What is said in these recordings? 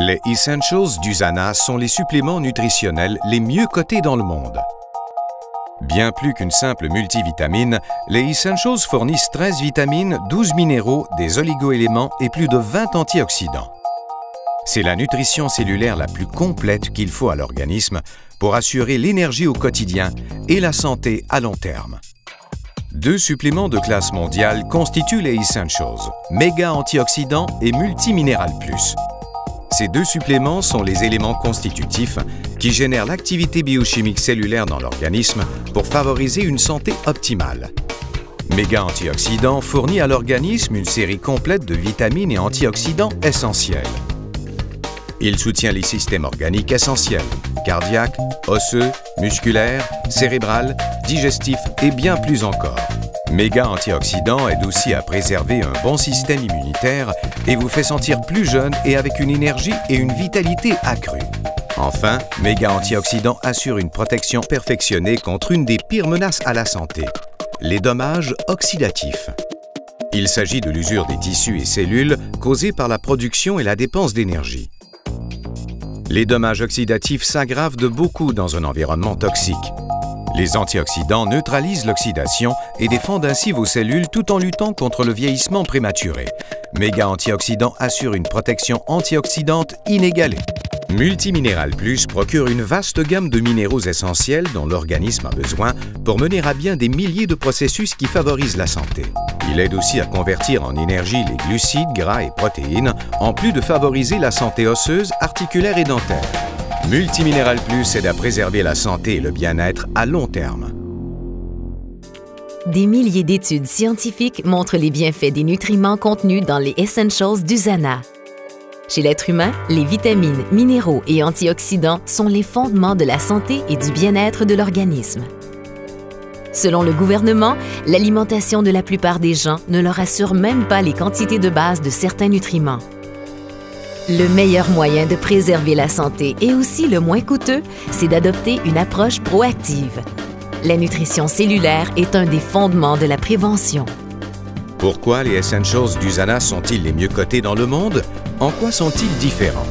Les Essentials d'Usana sont les suppléments nutritionnels les mieux cotés dans le monde. Bien plus qu'une simple multivitamine, les Essentials fournissent 13 vitamines, 12 minéraux, des oligoéléments et plus de 20 antioxydants. C'est la nutrition cellulaire la plus complète qu'il faut à l'organisme pour assurer l'énergie au quotidien et la santé à long terme. Deux suppléments de classe mondiale constituent les Essentials, Méga Antioxydants et Multiminéral Plus. Ces deux suppléments sont les éléments constitutifs qui génèrent l'activité biochimique cellulaire dans l'organisme pour favoriser une santé optimale. Méga Antioxydants fournit à l'organisme une série complète de vitamines et antioxydants essentiels. Il soutient les systèmes organiques essentiels, cardiaques, osseux, musculaires, cérébrales, digestifs et bien plus encore. Méga Antioxydants aide aussi à préserver un bon système immunitaire et vous fait sentir plus jeune et avec une énergie et une vitalité accrues. Enfin, Méga Antioxydants assure une protection perfectionnée contre une des pires menaces à la santé, les dommages oxydatifs. Il s'agit de l'usure des tissus et cellules causée par la production et la dépense d'énergie. Les dommages oxydatifs s'aggravent de beaucoup dans un environnement toxique. Les antioxydants neutralisent l'oxydation et défendent ainsi vos cellules tout en luttant contre le vieillissement prématuré. Méga Antioxydants assure une protection antioxydante inégalée. Multiminéral Plus procure une vaste gamme de minéraux essentiels dont l'organisme a besoin pour mener à bien des milliers de processus qui favorisent la santé. Il aide aussi à convertir en énergie les glucides, gras et protéines, en plus de favoriser la santé osseuse, articulaire et dentaire. Multiminéral Plus aide à préserver la santé et le bien-être à long terme. Des milliers d'études scientifiques montrent les bienfaits des nutriments contenus dans les Essentials d'Usana. Chez l'être humain, les vitamines, minéraux et antioxydants sont les fondements de la santé et du bien-être de l'organisme. Selon le gouvernement, l'alimentation de la plupart des gens ne leur assure même pas les quantités de base de certains nutriments. Le meilleur moyen de préserver la santé et aussi le moins coûteux, c'est d'adopter une approche proactive. La nutrition cellulaire est un des fondements de la prévention. Pourquoi les Essentials d'Usana sont-ils les mieux cotés dans le monde? En quoi sont-ils différents?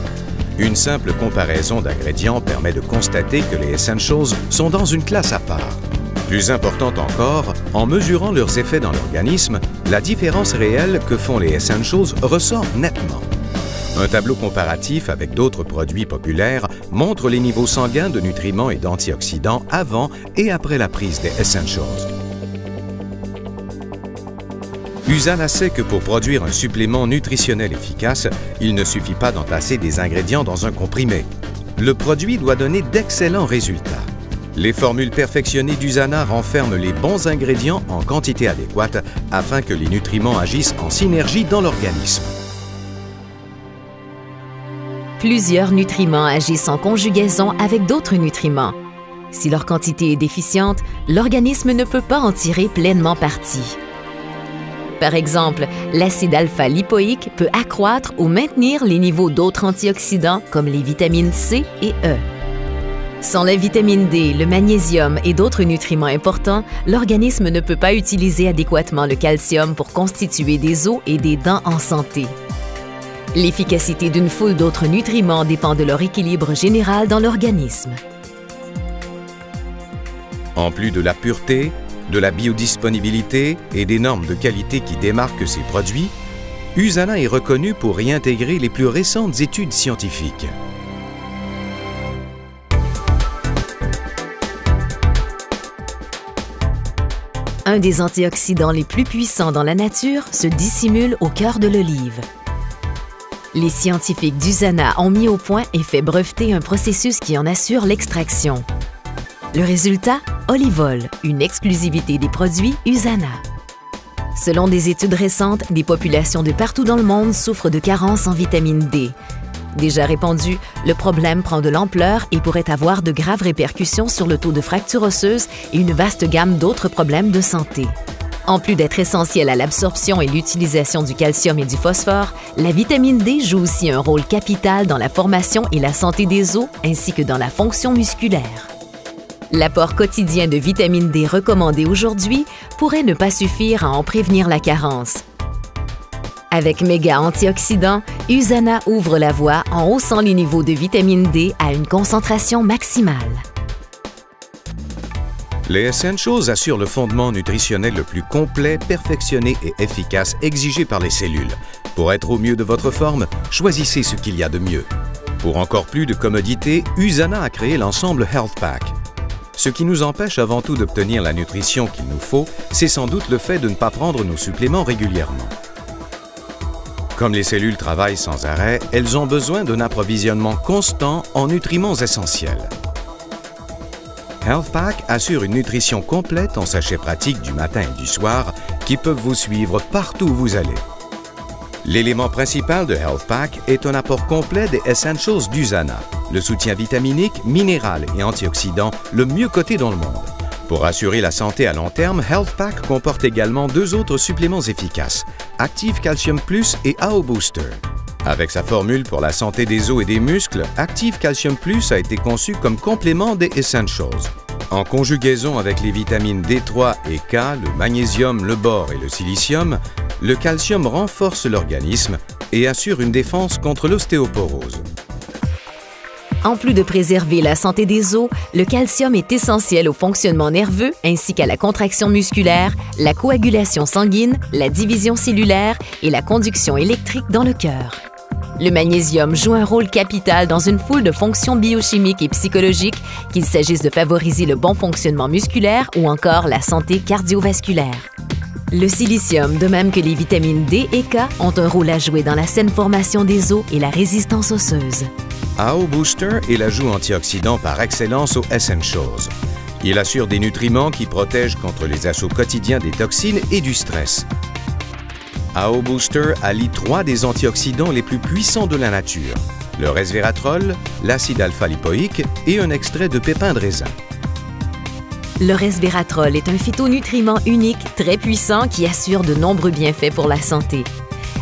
Une simple comparaison d'ingrédients permet de constater que les Essentials sont dans une classe à part. Plus importante encore, en mesurant leurs effets dans l'organisme, la différence réelle que font les Essentials ressort nettement. Un tableau comparatif avec d'autres produits populaires montre les niveaux sanguins de nutriments et d'antioxydants avant et après la prise des Essentials. Usana sait que pour produire un supplément nutritionnel efficace, il ne suffit pas d'entasser des ingrédients dans un comprimé. Le produit doit donner d'excellents résultats. Les formules perfectionnées d'Usana renferment les bons ingrédients en quantité adéquate afin que les nutriments agissent en synergie dans l'organisme. Plusieurs nutriments agissent en conjugaison avec d'autres nutriments. Si leur quantité est déficiente, l'organisme ne peut pas en tirer pleinement parti. Par exemple, l'acide alpha-lipoïque peut accroître ou maintenir les niveaux d'autres antioxydants comme les vitamines C et E. Sans la vitamine D, le magnésium et d'autres nutriments importants, l'organisme ne peut pas utiliser adéquatement le calcium pour constituer des os et des dents en santé. L'efficacité d'une foule d'autres nutriments dépend de leur équilibre général dans l'organisme. En plus de la pureté, de la biodisponibilité et des normes de qualité qui démarquent ces produits, Usana est reconnu pour y intégrer les plus récentes études scientifiques. Un des antioxydants les plus puissants dans la nature se dissimule au cœur de l'olive. Les scientifiques d'Usana ont mis au point et fait breveter un processus qui en assure l'extraction. Le résultat? Olivol, une exclusivité des produits Usana. Selon des études récentes, des populations de partout dans le monde souffrent de carences en vitamine D. Déjà répandu, le problème prend de l'ampleur et pourrait avoir de graves répercussions sur le taux de fracture osseuse et une vaste gamme d'autres problèmes de santé. En plus d'être essentielle à l'absorption et l'utilisation du calcium et du phosphore, la vitamine D joue aussi un rôle capital dans la formation et la santé des os ainsi que dans la fonction musculaire. L'apport quotidien de vitamine D recommandé aujourd'hui pourrait ne pas suffire à en prévenir la carence. Avec méga antioxydants, USANA ouvre la voie en haussant les niveaux de vitamine D à une concentration maximale. Les Essentials assurent le fondement nutritionnel le plus complet, perfectionné et efficace exigé par les cellules. Pour être au mieux de votre forme, choisissez ce qu'il y a de mieux. Pour encore plus de commodité, USANA a créé l'ensemble Health Pack. Ce qui nous empêche avant tout d'obtenir la nutrition qu'il nous faut, c'est sans doute le fait de ne pas prendre nos suppléments régulièrement. Comme les cellules travaillent sans arrêt, elles ont besoin d'un approvisionnement constant en nutriments essentiels. Health Pack assure une nutrition complète en sachets pratiques du matin et du soir qui peuvent vous suivre partout où vous allez. L'élément principal de Health Pack est un apport complet des Essentials d'USANA, le soutien vitaminique, minéral et antioxydant le mieux coté dans le monde. Pour assurer la santé à long terme, Health Pack comporte également 2 autres suppléments efficaces, Active Calcium Plus et AO Booster. Avec sa formule pour la santé des os et des muscles, Active Calcium Plus a été conçu comme complément des Essentials. En conjugaison avec les vitamines D3 et K, le magnésium, le bore et le silicium, le calcium renforce l'organisme et assure une défense contre l'ostéoporose. En plus de préserver la santé des os, le calcium est essentiel au fonctionnement nerveux ainsi qu'à la contraction musculaire, la coagulation sanguine, la division cellulaire et la conduction électrique dans le cœur. Le magnésium joue un rôle capital dans une foule de fonctions biochimiques et psychologiques, qu'il s'agisse de favoriser le bon fonctionnement musculaire ou encore la santé cardiovasculaire. Le silicium, de même que les vitamines D et K, ont un rôle à jouer dans la saine formation des os et la résistance osseuse. AO Booster est l'ajout antioxydant par excellence aux Essentials. Il assure des nutriments qui protègent contre les assauts quotidiens des toxines et du stress. AO Booster allie 3 des antioxydants les plus puissants de la nature, le resveratrol, l'acide alpha-lipoïque et un extrait de pépins de raisin. Le resveratrol est un phytonutriment unique, très puissant, qui assure de nombreux bienfaits pour la santé.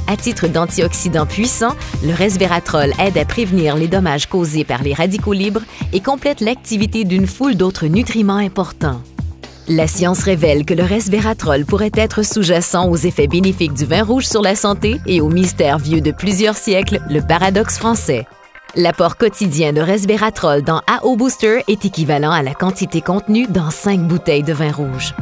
À titre d'antioxydant puissant, le resveratrol aide à prévenir les dommages causés par les radicaux libres et complète l'activité d'une foule d'autres nutriments importants. La science révèle que le resveratrol pourrait être sous-jacent aux effets bénéfiques du vin rouge sur la santé et au mystère vieux de plusieurs siècles, le paradoxe français. L'apport quotidien de resveratrol dans AO Booster est équivalent à la quantité contenue dans 5 bouteilles de vin rouge.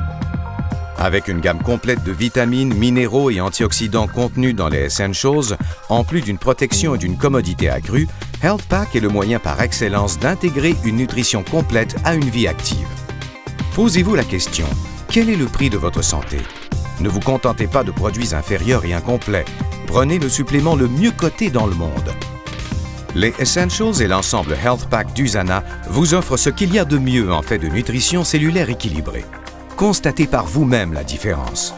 Avec une gamme complète de vitamines, minéraux et antioxydants contenus dans les Essentials, en plus d'une protection et d'une commodité accrue, Health Pack est le moyen par excellence d'intégrer une nutrition complète à une vie active. Posez-vous la question, quel est le prix de votre santé? Ne vous contentez pas de produits inférieurs et incomplets. Prenez le supplément le mieux coté dans le monde. Les Essentials et l'ensemble Health Pack d'USANA vous offrent ce qu'il y a de mieux en fait de nutrition cellulaire équilibrée. Constatez par vous-même la différence.